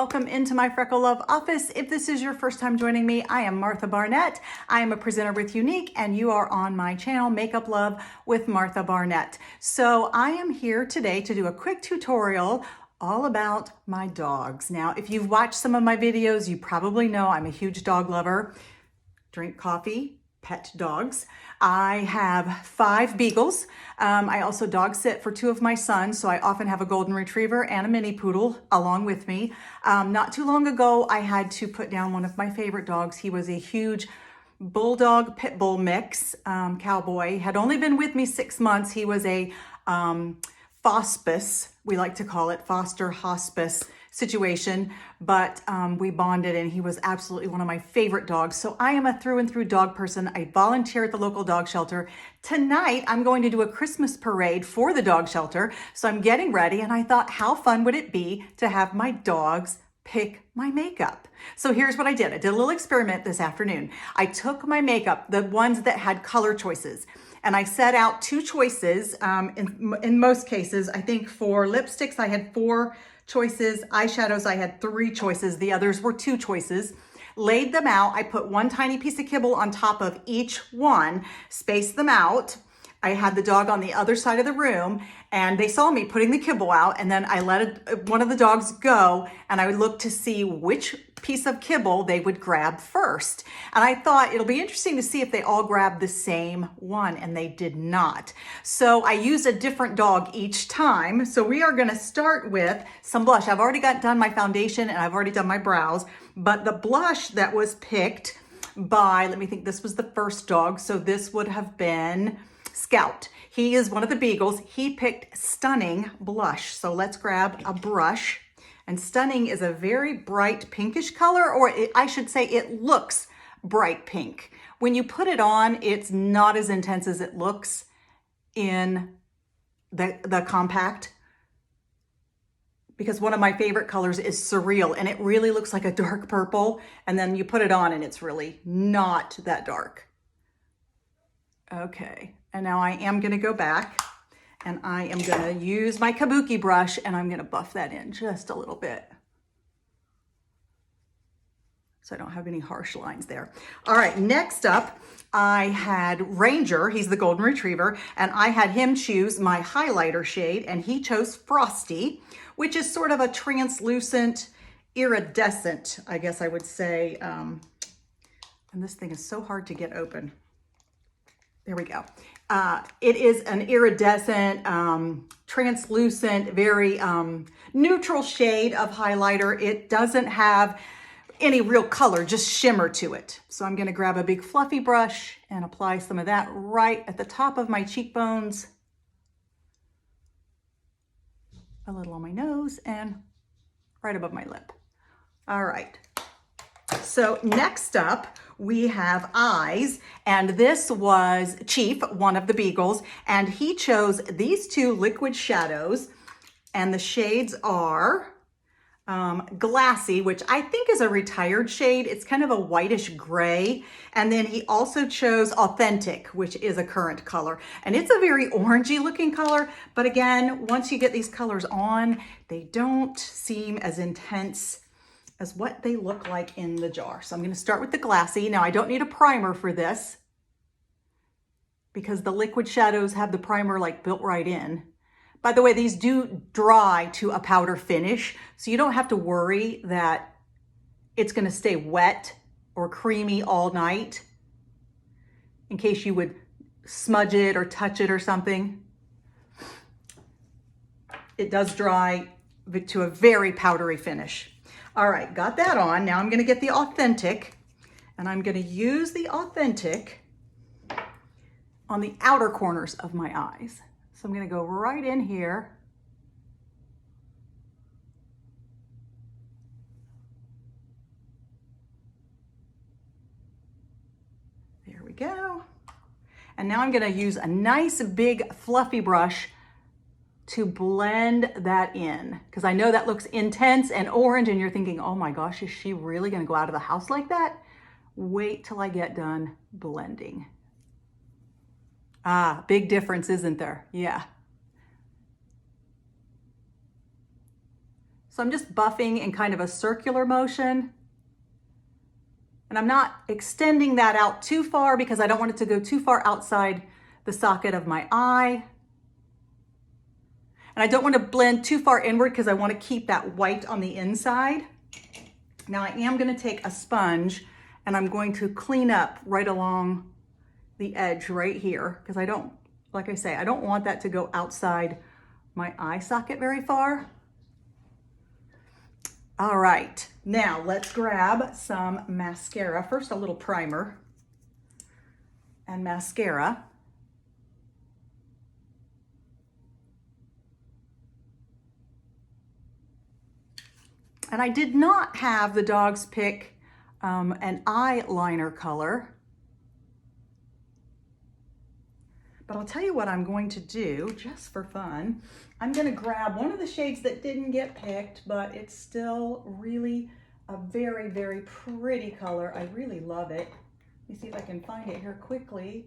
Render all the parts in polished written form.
welcome into my Freckle Love office. If this is your first time joining me, I am Martha Barnett. I am a presenter with Younique, and you are on my channel, Makeup Love with Martha Barnett. So I am here today to do a quick tutorial all about my dogs. Now, if you've watched some of my videos, you probably know I'm a huge dog lover. Drink coffee, pet dogs. I have 5 beagles. I also dog sit for 2 of my sons, so I often have a golden retriever and a mini poodle along with me. Not too long ago, I had to put down one of my favorite dogs. He was a huge bulldog pit bull mix, cowboy. Had only been with me 6 months. He was a fospice, we like to call it, foster hospice situation, but we bonded and he was absolutely one of my favorite dogs. So I am a through and through dog person. I volunteer at the local dog shelter. Tonight, I'm going to do a Christmas parade for the dog shelter. So I'm getting ready and I thought, how fun would it be to have my dogs pick my makeup? So here's what I did. I did a little experiment this afternoon. I took my makeup, the ones that had color choices, and I set out 2 choices. In most cases, I think for lipsticks, I had 4 choices. Eyeshadows, I had 3 choices. The others were 2 choices. Laid them out. I put one tiny piece of kibble on top of each one, spaced them out. I had the dog on the other side of the room and they saw me putting the kibble out, and then I let one of the dogs go and I would look to see which piece of kibble they would grab first. And I thought it'll be interesting to see if they all grabbed the same one, and they did not. So I used a different dog each time. So we are gonna start with some blush. I've already done my foundation and I've already done my brows, but the blush that was picked by, let me think, this was the first dog. So this would have been Scout. He is one of the beagles. He picked Stunning blush. So let's grab a brush. And Stunning is a very bright pinkish color, or I should say it looks bright pink. When you put it on, it's not as intense as it looks in the compact, because one of my favorite colors is Surreal, and it really looks like a dark purple, and then you put it on and it's really not that dark. Okay, and now I am gonna go back and I am gonna use my Kabuki brush and I'm gonna buff that in just a little bit, so I don't have any harsh lines there. All right, next up, I had Ranger, he's the golden retriever, and I had him choose my highlighter shade, and he chose Frosty, which is sort of a translucent, iridescent, I guess I would say. And this thing is so hard to get open. There we go. It is an iridescent, translucent, very neutral shade of highlighter. It doesn't have any real color, just shimmer to it. So I'm gonna grab a big fluffy brush and apply some of that right at the top of my cheekbones, a little on my nose, and right above my lip. All right. So next up, we have eyes, and this was Chief, one of the beagles, and he chose these 2 liquid shadows, and the shades are Glassy, which I think is a retired shade. It's kind of a whitish gray. And then he also chose Authentic, which is a current color. And it's a very orangey looking color. But again, once you get these colors on, they don't seem as intense as what they look like in the jar. So I'm going to start with the Glassy. Now I don't need a primer for this because the liquid shadows have the primer like built right in. By the way, these do dry to a powder finish, so you don't have to worry that it's going to stay wet or creamy all night in case you would smudge it or touch it or something. It does dry to a very powdery finish. All right, got that on. Now I'm going to get the Authentic, and I'm going to use the Authentic on the outer corners of my eyes. So I'm going to go right in here. There we go. And now I'm going to use a nice big fluffy brush to blend that in, because I know that looks intense and orange and you're thinking, oh my gosh, is she really going to go out of the house like that? Wait till I get done blending. Ah, big difference, isn't there? Yeah. So I'm just buffing in kind of a circular motion. And I'm not extending that out too far because I don't want it to go too far outside the socket of my eye. And I don't want to blend too far inward because I want to keep that white on the inside. Now I am going to take a sponge and I'm going to clean up right along the edge right here because I don't, like I say, I don't want that to go outside my eye socket very far. All right, now let's grab some mascara. First, a little primer and mascara. And I did not have the dogs pick an eyeliner color. But I'll tell you what I'm going to do, just for fun. I'm going to grab one of the shades that didn't get picked, but it's still really a very, very pretty color. I really love it. Let me see if I can find it here quickly.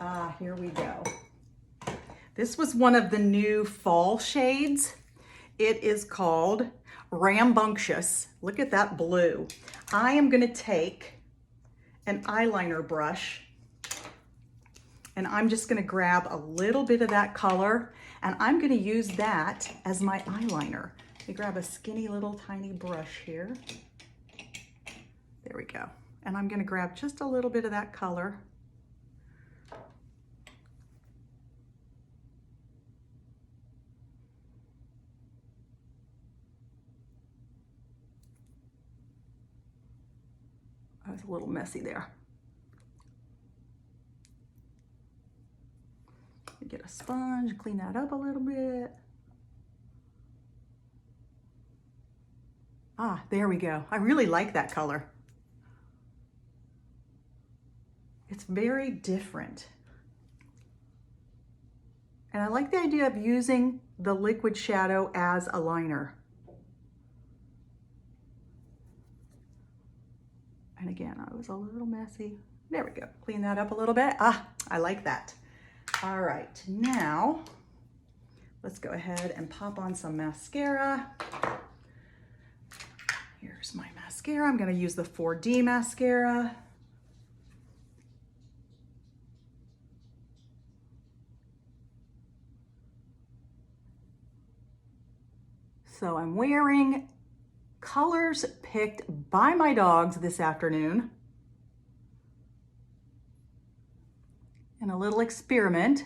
Ah, here we go. This was one of the new fall shades. It is called Rambunctious. Look at that blue. I am going to take an eyeliner brush and I'm just going to grab a little bit of that color and I'm going to use that as my eyeliner. Let me grab a skinny little tiny brush here. There we go. And I'm going to grab just a little bit of that color. I was a little messy there. Get a sponge, clean that up a little bit. Ah, there we go. I really like that color. It's very different. And I like the idea of using the liquid shadow as a liner. And again, I was a little messy. There we go. Clean that up a little bit. Ah, I like that. All right, now let's go ahead and pop on some mascara. Here's my mascara. I'm going to use the 4D mascara. So I'm wearing colors picked by my dogs this afternoon in a little experiment.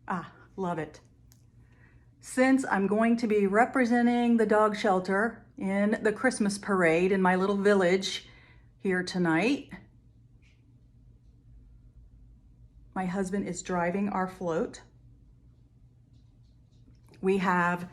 Ah, love it. Since I'm going to be representing the dog shelter in the Christmas parade in my little village here tonight, my husband is driving our float. We have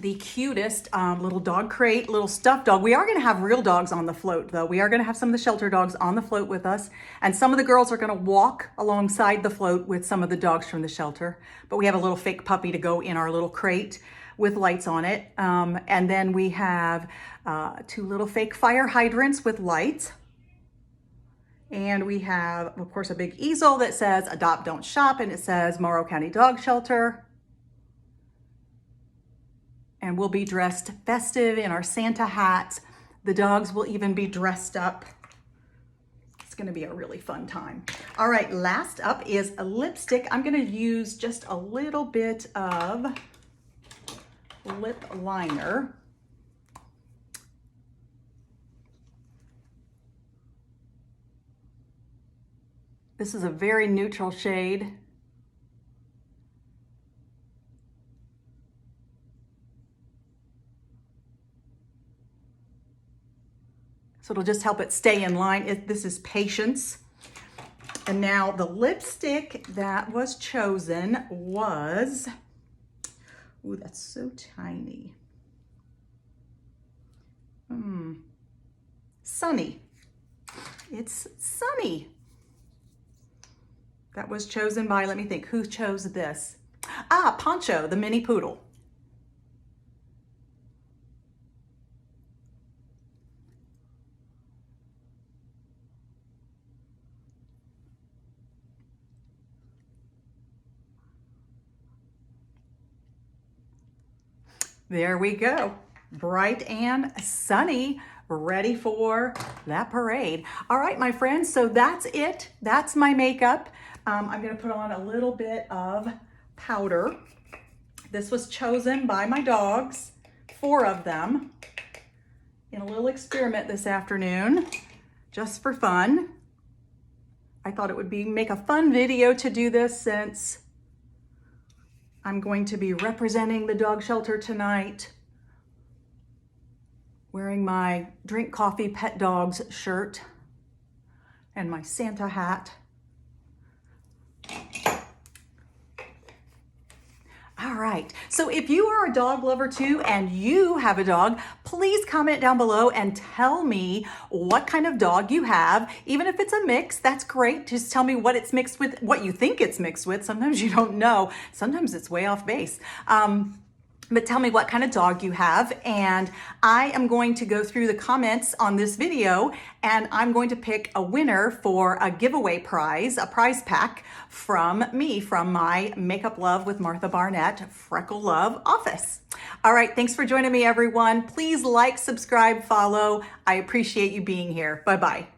the cutest little dog crate, little stuffed dog. We are going to have real dogs on the float, though. We are going to have some of the shelter dogs on the float with us, and some of the girls are going to walk alongside the float with some of the dogs from the shelter. But we have a little fake puppy to go in our little crate with lights on it. And then we have 2 little fake fire hydrants with lights. And we have, of course, a big easel that says Adopt, Don't Shop, and it says Morrow County Dog Shelter. And we'll be dressed festive in our Santa hats. The dogs will even be dressed up. It's gonna be a really fun time. All right, last up is a lipstick. I'm gonna use just a little bit of lip liner. This is a very neutral shade. So it'll just help it stay in line. This is Patience. And now the lipstick that was chosen was, ooh, that's so tiny. Sunny. It's Sunny. That was chosen by, let me think, who chose this? Ah, Poncho, the mini poodle. There we go. Bright and sunny, ready for that parade. All right, my friends, so that's it. That's my makeup. I'm gonna put on a little bit of powder. This was chosen by my dogs, 4 of them, in a little experiment this afternoon, just for fun. I thought it would make a fun video to do this since I'm going to be representing the dog shelter tonight, wearing my Drink Coffee Pet Dogs shirt and my Santa hat. All right, so if you are a dog lover too and you have a dog, please comment down below and tell me what kind of dog you have. Even if it's a mix, that's great. Just tell me what it's mixed with, what you think it's mixed with. Sometimes you don't know. Sometimes it's way off base. But tell me what kind of dog you have, and I am going to go through the comments on this video, and I'm going to pick a winner for a giveaway prize, a prize pack from me, from my Makeup Love with Martha Barnett Freckle Love office. All right, thanks for joining me, everyone. Please like, subscribe, follow. I appreciate you being here. Bye-bye.